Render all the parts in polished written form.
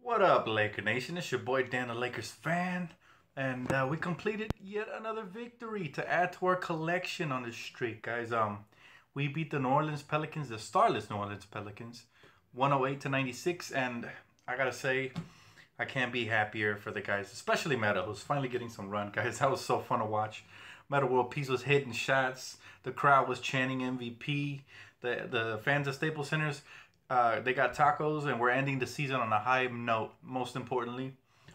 What up, Laker Nation? It's your boy Dan, the Lakers fan, and we completed yet another victory to add to our collection on this streak, guys. We beat the New Orleans Pelicans, the starless New Orleans Pelicans, 108-96, and I gotta say, I can't be happier for the guys, especially Metta, who's finally getting some run, guys. That was so fun to watch. Metta World Peace was hitting shots. The crowd was chanting MVP. The fans at Staples Centers, they got tacos, and we're ending the season on a high note. Most importantly,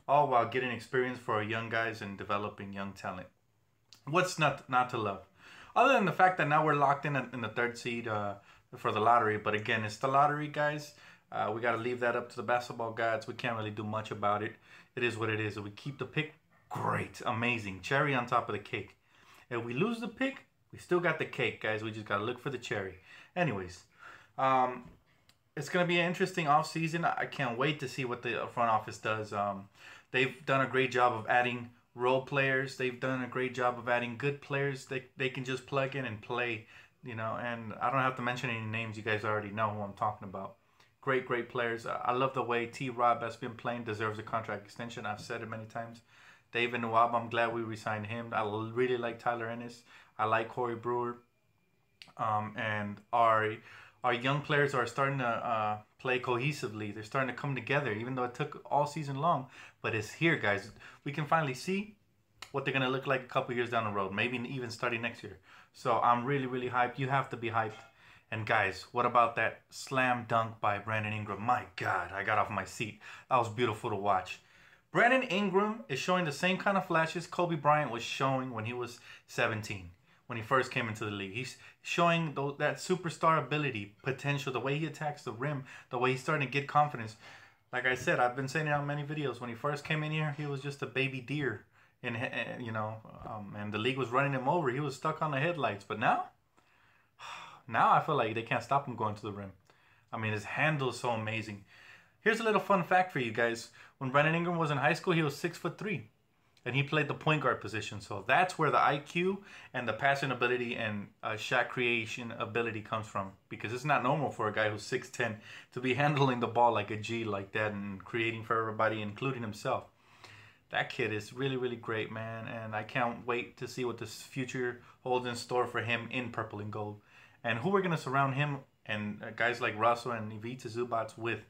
all while getting experience for our young guys and developing young talent. What's not to love? Other than the fact that now we're locked in the third seed for the lottery. But again, it's the lottery, guys. We got to leave that up to the basketball gods. We can't really do much about it. It is what it is. If we keep the pick, great, amazing, cherry on top of the cake. If we lose the pick, we still got the cake, guys. We just got to look for the cherry. Anyways, it's going to be an interesting offseason. I can't wait to see what the front office does. They've done a great job of adding role players. They've done a great job of adding good players. They can just plug in and play, and I don't have to mention any names. You guys already know who I'm talking about. Great players. I love the way T-Rob has been playing. Deserves a contract extension. I've said it many times. David Nwab, I'm glad we re-signed him. I really like Tyler Ennis. I like Corey Brewer. And our young players are starting to play cohesively. They're starting to come together, even though it took all season long. But it's here, guys. We can finally see what they're going to look like a couple years down the road, maybe even starting next year. So I'm really hyped. You have to be hyped. And guys, what about that slam dunk by Brandon Ingram? My God, I got off my seat. That was beautiful to watch. Brandon Ingram is showing the same kind of flashes Kobe Bryant was showing when he was 17, when he first came into the league. He's showing that superstar ability, potential, the way he attacks the rim, the way he's starting to get confidence. Like I said, I've been saying it on many videos. When he first came in here, he was just a baby deer, and the league was running him over. He was stuck on the headlights. But now I feel like they can't stop him going to the rim. I mean, his handle is so amazing. Here's a little fun fact for you guys. When Brandon Ingram was in high school, he was 6'3", and he played the point guard position. So that's where the IQ and the passing ability and shot creation ability comes from. Because it's not normal for a guy who's 6'10" to be handling the ball like a G like that and creating for everybody, including himself. That kid is really great, man. And I can't wait to see what this future holds in store for him in purple and gold. And who we're going to surround him and guys like Russell and Ivica Zubac with.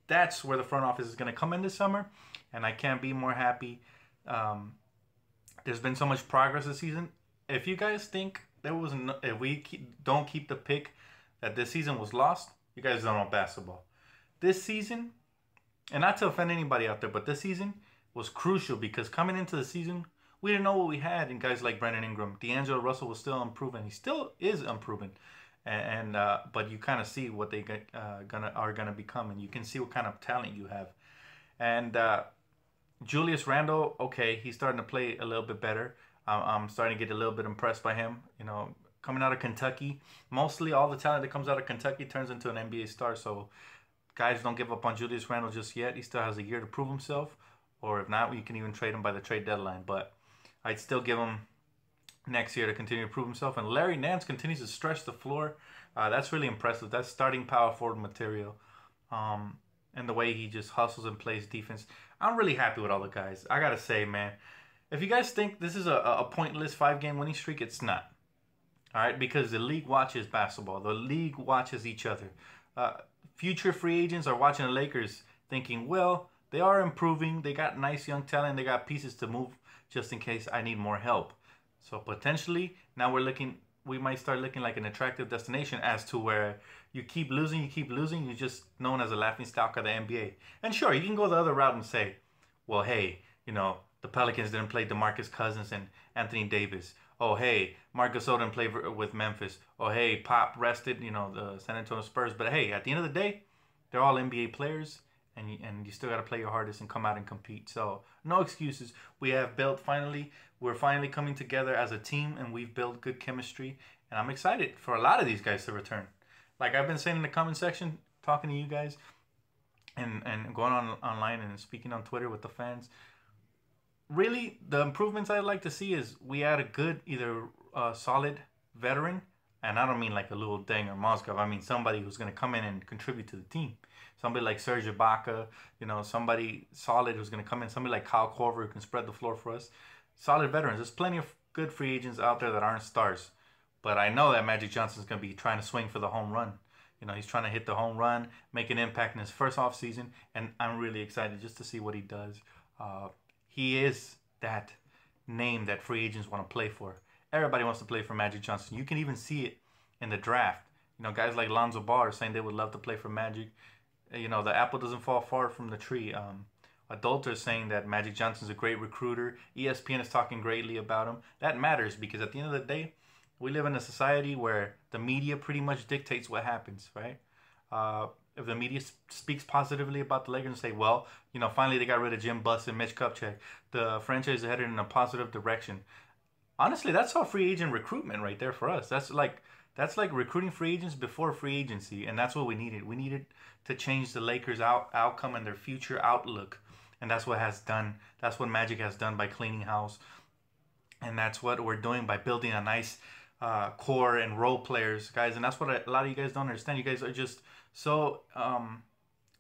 That's where the front office is going to come in this summer. And I can't be more happy. There's been so much progress this season. If you guys think if we don't keep the pick, that this season was lost, you guys don't know basketball. This season, and not to offend anybody out there, but this season was crucial because coming into the season, we didn't know what we had in guys like Brandon Ingram. D'Angelo Russell was still unproven. He still is unproven. But you kind of see what they are gonna become, and you can see what kind of talent you have. And Julius Randle, okay, he's starting to play a little bit better. I'm starting to get a little bit impressed by him. Coming out of Kentucky, mostly all the talent that comes out of Kentucky turns into an NBA star. So guys, don't give up on Julius Randle just yet. He still has a year to prove himself, or if not, you can even trade him by the trade deadline. But I'd still give him next year to continue to prove himself. And Larry Nance continues to stretch the floor. That's really impressive. That's starting power forward material. And the way he just hustles and plays defense. I'm really happy with all the guys. I got to say, man, if you guys think this is a pointless 5-game winning streak, it's not. All right, because the league watches basketball. The league watches each other. Future free agents are watching the Lakers thinking, well, they are improving. They got nice young talent. They got pieces to move just in case I need more help. So potentially, now we might start looking like an attractive destination as to where you keep losing, you're just known as a laughingstock of the NBA. And sure, you can go the other route and say, well, hey, the Pelicans didn't play DeMarcus Cousins and Anthony Davis. Oh, hey, Marc Gasol didn't play with Memphis. Oh, hey, Pop rested, the San Antonio Spurs. But hey, at the end of the day, they're all NBA players. And you still got to play your hardest and come out and compete. So no excuses. We're finally coming together as a team, and we've built good chemistry. And I'm excited for a lot of these guys to return. Like I've been saying in the comment section, talking to you guys, and going online and speaking on Twitter with the fans. Really, the improvements I'd like to see is we add a good, either solid veteran And I don't mean like a little Deng or Mozgov. I mean somebody who's going to come in and contribute to the team. Somebody like Serge Ibaka, somebody solid who's going to come in. Somebody like Kyle Korver who can spread the floor for us. Solid veterans. There's plenty of good free agents out there that aren't stars. But I know that Magic Johnson's going to be trying to swing for the home run. He's trying to hit the home run, make an impact in his first off season, and I'm really excited just to see what he does. He is that name that free agents want to play for. Everybody wants to play for Magic Johnson. You can even see it in the draft. Guys like Lonzo Ball are saying they would love to play for Magic. The apple doesn't fall far from the tree. Adults are saying that Magic Johnson's a great recruiter. ESPN is talking greatly about him. That matters because at the end of the day, we live in a society where the media pretty much dictates what happens, right? If the media speaks positively about the Lakers and say, well, finally they got rid of Jim Buss and Mitch Kupchak. The franchise is headed in a positive direction. Honestly, that's all free agent recruitment right there for us. That's like recruiting free agents before free agency, and that's what we needed. We needed to change the Lakers' outcome and their future outlook, and that's what has done. That's what Magic has done by cleaning house, and that's what we're doing by building a nice core and role players, guys. And that's what a lot of you guys don't understand. You guys are just so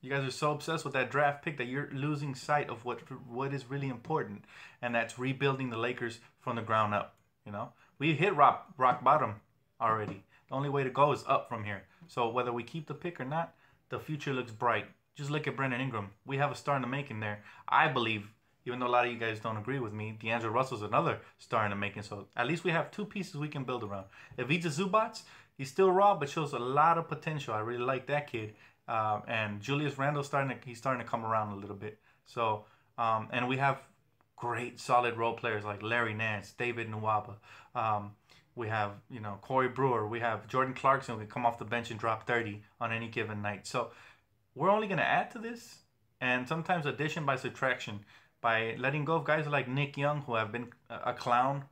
you guys are so obsessed with that draft pick that you're losing sight of what is really important, and that's rebuilding the Lakers from the ground up. We hit rock bottom already. The only way to go is up from here. So whether we keep the pick or not, the future looks bright. Just look at Brandon Ingram. We have a star in the making there. I believe, even though a lot of you guys don't agree with me, D'Angelo Russell's another star in the making. So at least we have two pieces we can build around. Ivica Zubac, he's still raw, but shows a lot of potential. I really like that kid. And Julius Randle's he's starting to come around a little bit. So, and we have great solid role players like Larry Nance, David Nwaba. We have, Corey Brewer. We have Jordan Clarkson who can come off the bench and drop 30 on any given night. So we're only going to add to this, and sometimes addition by subtraction, by letting go of guys like Nick Young, who have been a clown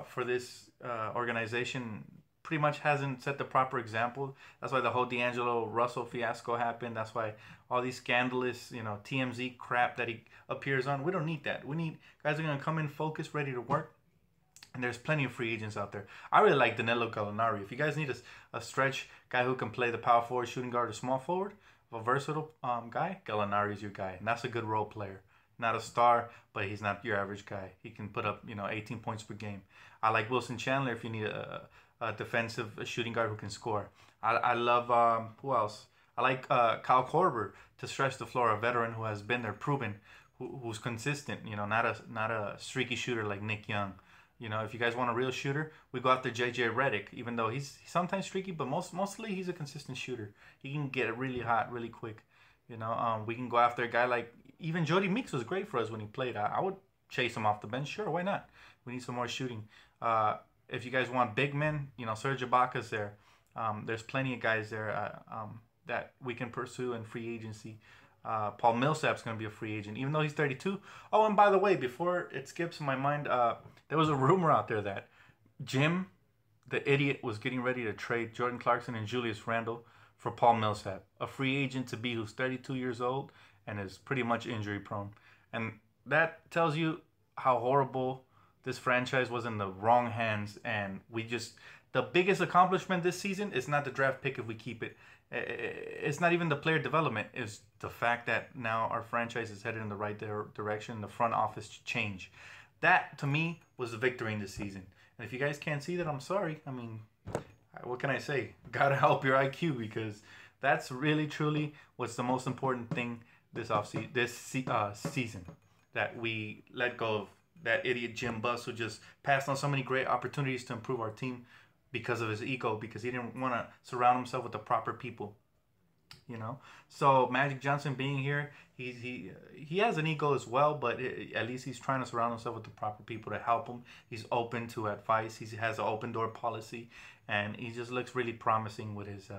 for this organization, pretty much hasn't set the proper example. That's why the whole D'Angelo Russell fiasco happened. That's why all these scandalous, TMZ crap that he appears on. We don't need that. We need guys who are going to come in focused, ready to work. And there's plenty of free agents out there. I really like Danilo Gallinari. If you guys need a stretch guy who can play the power forward, shooting guard, or small forward, a versatile guy, Gallinari is your guy. And that's a good role player. Not a star, but he's not your average guy. He can put up, 18 points per game. I like Wilson Chandler if you need a defensive shooting guard who can score. I love, who else? I like Kyle Korver to stretch the floor, a veteran who has been there, proven, who's consistent, not a streaky shooter like Nick Young. If you guys want a real shooter, we go after JJ Redick, even though he's sometimes streaky, but mostly he's a consistent shooter. He can get really hot really quick. We can go after a guy like, even Jody Meeks was great for us when he played. I would chase him off the bench. Sure, why not? We need some more shooting. If you guys want big men, Serge Ibaka's there. There's plenty of guys there that we can pursue in free agency. Paul Millsap's going to be a free agent, even though he's 32. Oh, and by the way, before it skips my mind, there was a rumor out there that Jim, the idiot, was getting ready to trade Jordan Clarkson and Julius Randle for Paul Millsap, a free agent to be who's 32 years old and is pretty much injury prone. And that tells you how horrible this franchise was in the wrong hands. And the biggest accomplishment this season is not the draft pick if we keep it. It's not even the player development. It's the fact that now our franchise is headed in the right direction. The front office change. That, to me, was a victory in this season. And if you guys can't see that, I'm sorry. I mean, what can I say? Gotta help your IQ, because that's really, truly what's the most important thing this season. That we let go of that idiot Jim Buss, who just passed on so many great opportunities to improve our team because of his ego, because he didn't want to surround himself with the proper people. So Magic Johnson being here, he has an ego as well, but at least he's trying to surround himself with the proper people to help him. He's open to advice. He has an open door policy, and he just looks really promising with his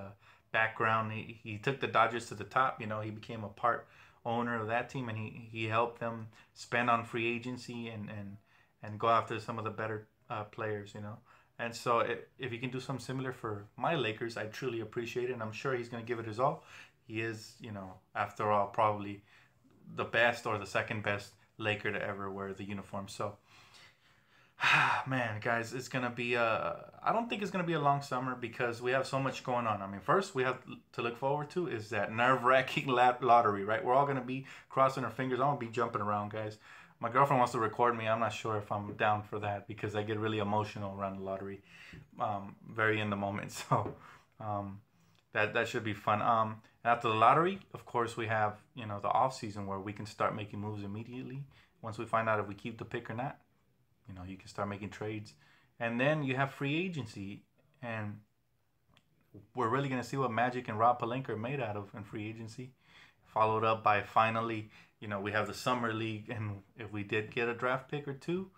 background. He took the Dodgers to the top. He became a part owner of that team, and he helped them spend on free agency and go after some of the better players. And so if he can do something similar for my Lakers, I truly appreciate it. And I'm sure he's going to give it his all. He is, after all, probably the best or the second best Laker to ever wear the uniform. So Man, guys, it's gonna be I don't think it's gonna be a long summer because we have so much going on. I mean, first we have to look forward to is that nerve-wracking lottery, right? We're all gonna be crossing our fingers. I'm gonna be jumping around, guys. My girlfriend wants to record me. I'm not sure if I'm down for that because I get really emotional around the lottery, very in the moment. So um, that should be fun. After the lottery, of course, we have the off season where we can start making moves immediately once we find out if we keep the pick or not. You can start making trades. And then you have free agency. And we're really going to see what Magic and Rob Pelinka are made out of in free agency. Followed up by finally, we have the Summer League. And if we did get a draft pick or two,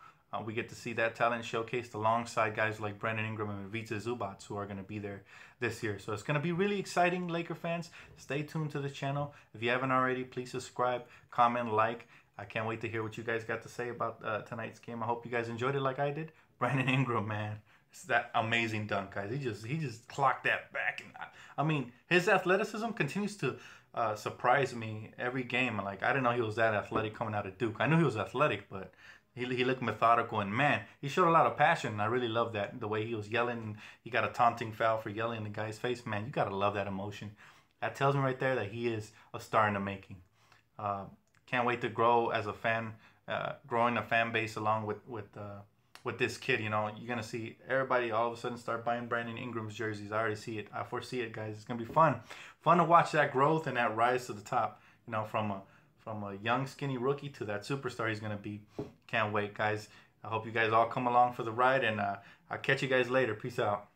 we get to see that talent showcased alongside guys like Brandon Ingram and Ivica Zubac, who are going to be there this year. So it's going to be really exciting, Laker fans. Stay tuned to the channel. If you haven't already, please subscribe, comment, like. I can't wait to hear what you guys got to say about tonight's game. I hope you guys enjoyed it like I did. Brandon Ingram, man, it's that amazing dunk, guys. He just clocked that back, and I mean, his athleticism continues to surprise me every game. Like, I didn't know he was that athletic coming out of Duke. I knew he was athletic, but he looked methodical, and man, he showed a lot of passion. And I really love that, the way he was yelling. He got a taunting foul for yelling in the guy's face. Man, you gotta love that emotion. That tells me right there that he is a star in the making. Can't wait to grow as a fan, growing a fan base along with this kid. You're gonna see everybody all of a sudden start buying Brandon Ingram's jerseys. I already see it. I foresee it, guys. It's gonna be fun to watch that growth and that rise to the top. From a young skinny rookie to that superstar he's gonna be. Can't wait, guys. I hope you guys all come along for the ride, and I'll catch you guys later. Peace out.